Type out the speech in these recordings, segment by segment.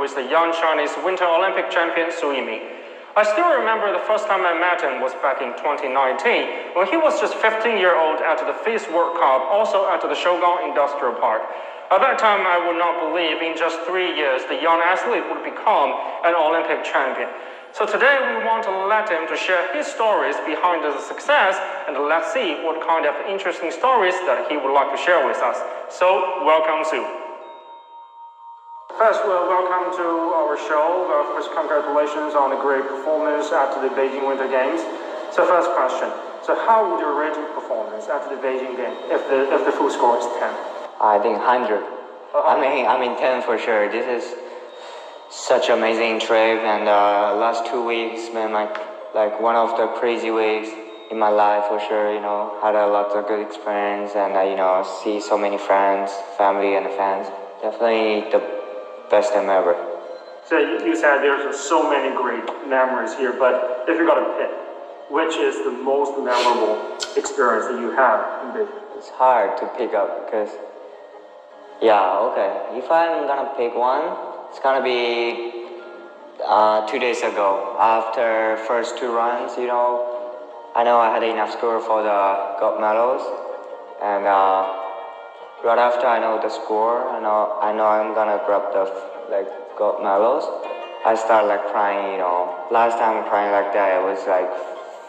with the young Chinese Winter Olympic champion Su Yiming. I still remember the first time I met him was back in 2019, when he was just 15-year-old at the 5th World Cup, also at the Shogun Industrial Park. At that time, I would not believe in just 3 years the young athlete would become an Olympic champion. So today we want to let him to share his stories behind the success, and let's see what kind of interesting stories that he would like to share with us. So welcome, Su. First, welcome to our show. First, congratulations on the great performance at the Beijing Winter Games. So first question, so how would you rate your performance at the Beijing game if the full score is 10? I think 100. I mean 10 for sure. This is such amazing trip, and last 2 weeks been like one of the crazy weeks in my life for sure. Had a lot of good experience, and see so many friends, family, and fans. Definitely the best time ever. So you said there's so many great memories here, but if you got to pick, which is the most memorable experience that you have in Beijing? It's hard to pick up because, if I'm gonna pick one, it's gonna be 2 days ago. After first 2 runs, I know I had enough score for the gold medals, and right after I know the score, I know I'm gonna grab the gold medals. I start crying. Last time crying like that, it was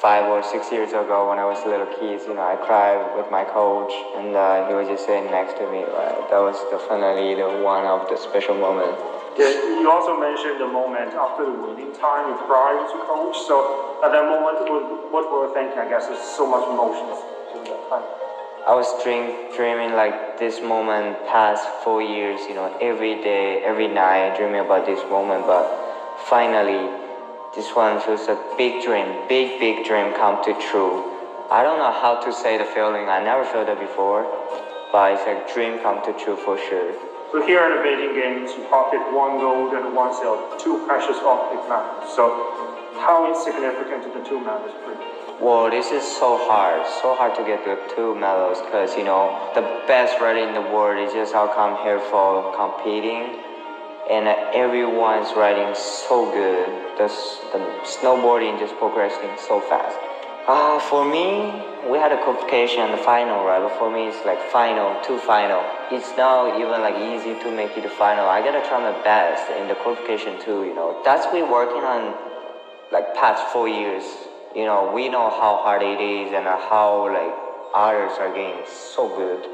5 or 6 years ago when I was a little kid. I cried with my coach, and he was just sitting next to me. That was definitely the one of the special moments. Yeah, you also mentioned the moment after the winning time, you cried with your coach. So at that moment, what were you thinking? I guess there's so much emotions during that time. I was dreaming this moment past 4 years, every day, every night, dreaming about this moment. But finally, this one feels a big dream come to true. I don't know how to say the feeling. I never felt it before, but it's a dream come to true for sure. So here at the Beijing Games, you pocket 1 gold and 1 silver, 2 precious Olympic medals. So how insignificant are the 2 medals for you? Well, this is so hard to get the 2 medals because, the best rider in the world is just how come here for competing, and everyone's riding so good. The snowboarding just progressing so fast. For me, we had a qualification and the final, right? But for me, it's final to final. It's now even easy to make it to final. I gotta try my best in the qualification too. That's we working on past 4 years. We know how hard it is and how others are getting so good.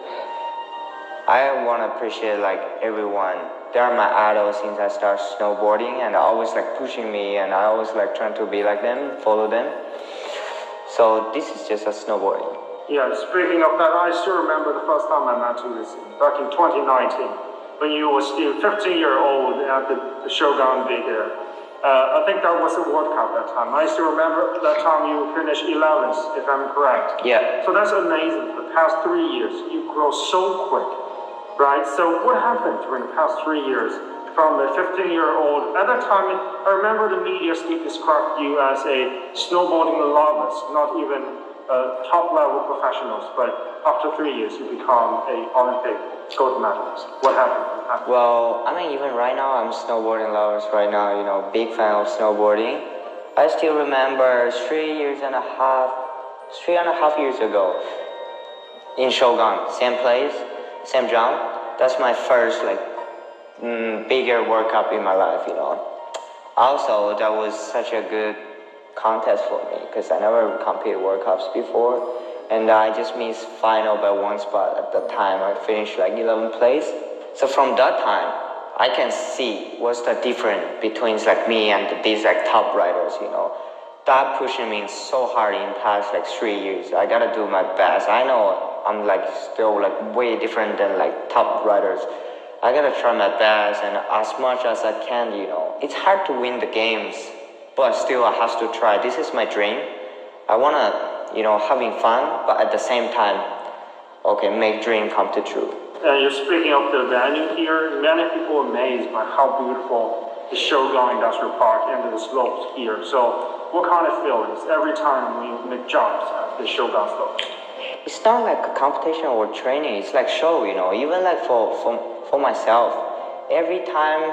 I wanna appreciate everyone. They are my idols since I started snowboarding, and always pushing me, and I always trying to be like them, follow them. So this is just a snowboarding. Yeah, speaking of that, I still remember the first time I met you back in 2019, when you were still 15-year-old at the Shogun Big Air. I think that was the World Cup that time. I still remember that time you finished 11th, if I'm correct. Yeah. So that's amazing. The past 3 years, you grow so quick, right? So what happened during the past 3 years? From a 15-year-old, at that time, I remember the media still described you as a snowboarding novice, not even top-level professionals. But after 3 years, you become an Olympic gold medalist. What happened? Well, even right now, I'm snowboarding lovers right now. Big fan of snowboarding. I still remember 3.5 years ago in Shogun, same place, same jump. That's my first bigger World Cup in my life. Also, that was such a good contest for me because I never competed World Cups before, and I just missed final by 1 spot at the time. I finished 11th place. So from that time, I can see what's the difference between me and these top riders. That pushing me so hard in past 3 years. I gotta do my best. I know I'm still way different than top riders. I gotta try my best and as much as I can. It's hard to win the games, but still I have to try. This is my dream. I wanna, having fun, but at the same time, make dream come to true. You're speaking of the venue here. Many people are amazed by how beautiful the Shogun Industrial Park and the slopes here. So what kind of feelings every time we make jumps at the Shogun slope? It's not like a competition or training. It's show, even for myself. Every time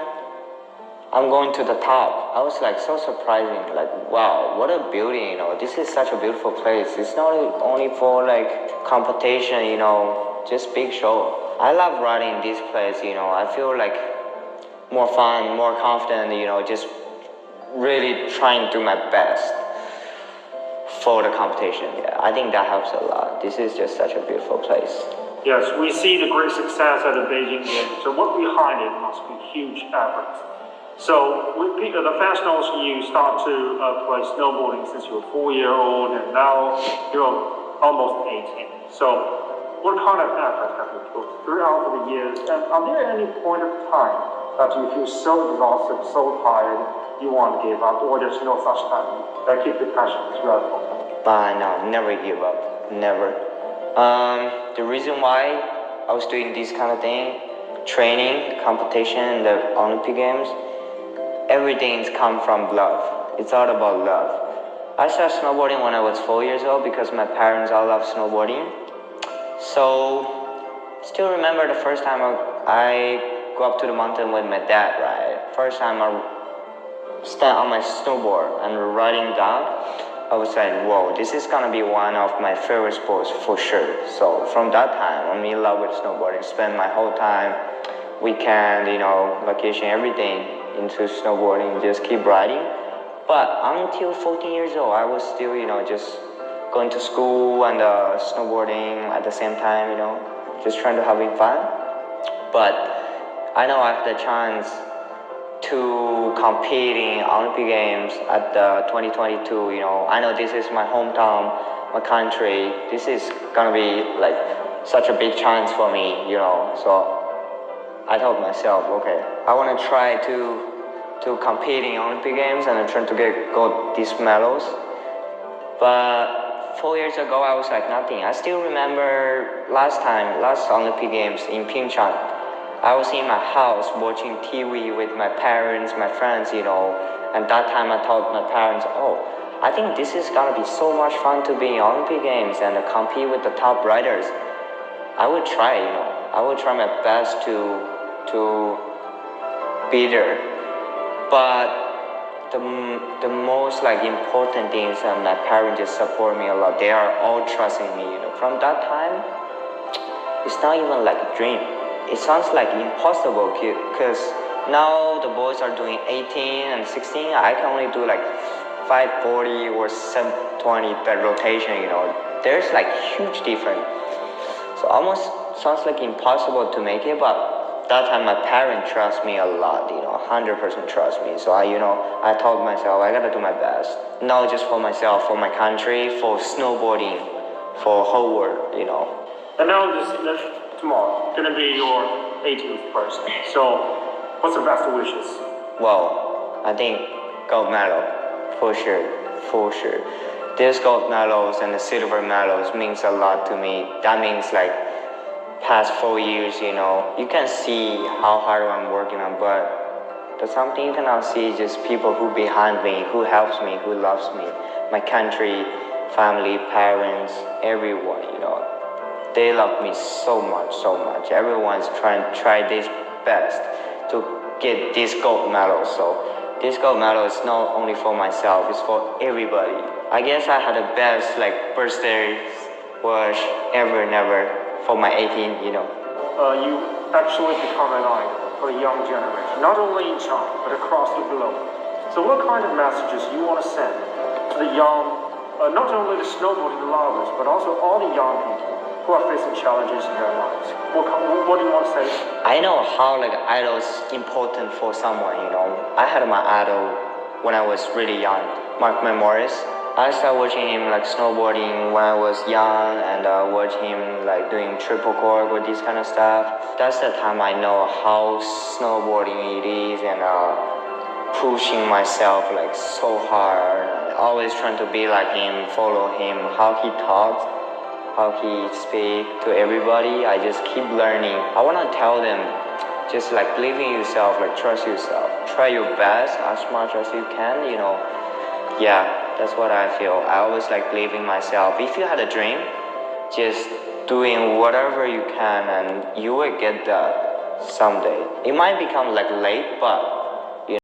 I'm going to the top. I was like so surprising, like wow, what a beauty, this is such a beautiful place. It's not only for like competition, just big show. I love riding this place, I feel like more fun, more confident, just really trying to do my best for the competition. Yeah, I think that helps a lot. This is just such a beautiful place. Yes, we see the great success at the Beijing Games. So what behind it must be huge effort. So the fans knows you start to play snowboarding since you were 4-year-old, and now you're almost 18. So what kind of effort have you put throughout the years? And are there any point of time that you feel so exhausted, so tired, you want to give up, or there's no such time that keep the passion throughout the whole time? No, never give up, never. The reason why I was doing this kind of thing, training, competition, the Olympic Games, everything's come from love. It's all about love. I started snowboarding when I was 4 years old because my parents all love snowboarding. So, still remember the first time I go up to the mountain with my dad, right? First time I stand on my snowboard and riding down, I was like, whoa, this is gonna be one of my favorite sports for sure. So from that time, I'm in love with snowboarding. Spend my whole time, weekend, vacation, everything into snowboarding, just keep riding. But until 14 years old, I was still, just going to school and snowboarding at the same time, just trying to having fun. But I know I had the chance to compete in Olympic Games at the 2022, I know this is my hometown, my country. This is gonna be like such a big chance for me, So I told myself, okay, I wanna try to compete in Olympic Games and try to get these medals. But 4 years ago, I was like nothing. I still remember last Olympic Games in Pyeongchang. I was in my house watching TV with my parents, my friends, and that time I told my parents, I think this is gonna be so much fun to be in Olympic Games and compete with the top riders. I would try, I would try my best to be there. But the most like important thing is that my parents just support me a lot. They are all trusting me, From that time, it's not even like a dream. It sounds like impossible because now the boys are doing 18 and 16. I can only do like 540 or 720 per rotation, There's like huge difference. So almost sounds like impossible to make it, but that time my parents trust me a lot, 100% trust me. So I told myself I gotta do my best. Not just for myself, for my country, for snowboarding, for whole world, And now tomorrow gonna be your 18th birthday. So, what's the best wishes? Well, I think gold medal, for sure. These gold medals and the silver medals means a lot to me. That means like past 4 years, you can see how hard I'm working on, but the something you cannot see is just people who behind me, who helps me, who loves me, my country, family, parents, everyone, They love me so much. Everyone's try their best to get this gold medal. So this gold medal is not only for myself, it's for everybody. I guess I had the best birthday wish never for my 18, You actually become an idol for the young generation, not only in China, but across the globe. So what kind of messages you want to send to the young, not only the snowboarding lovers, but also all the young people who are facing challenges in their lives? What do you want to say? I know how idol is important for someone, I had my idol when I was really young, Mark Morris. I started watching him snowboarding when I was young, and watch him doing triple cork or this kind of stuff. That's the time I know how snowboarding it is, and pushing myself so hard. Always trying to be like him, follow him, how he talks, how he speaks to everybody. I just keep learning. I want to tell them, just believe in yourself, trust yourself. Try your best as much as you can, Yeah, that's what I feel. I always believe in myself. If you had a dream, just doing whatever you can and you will get that someday. It might become late, but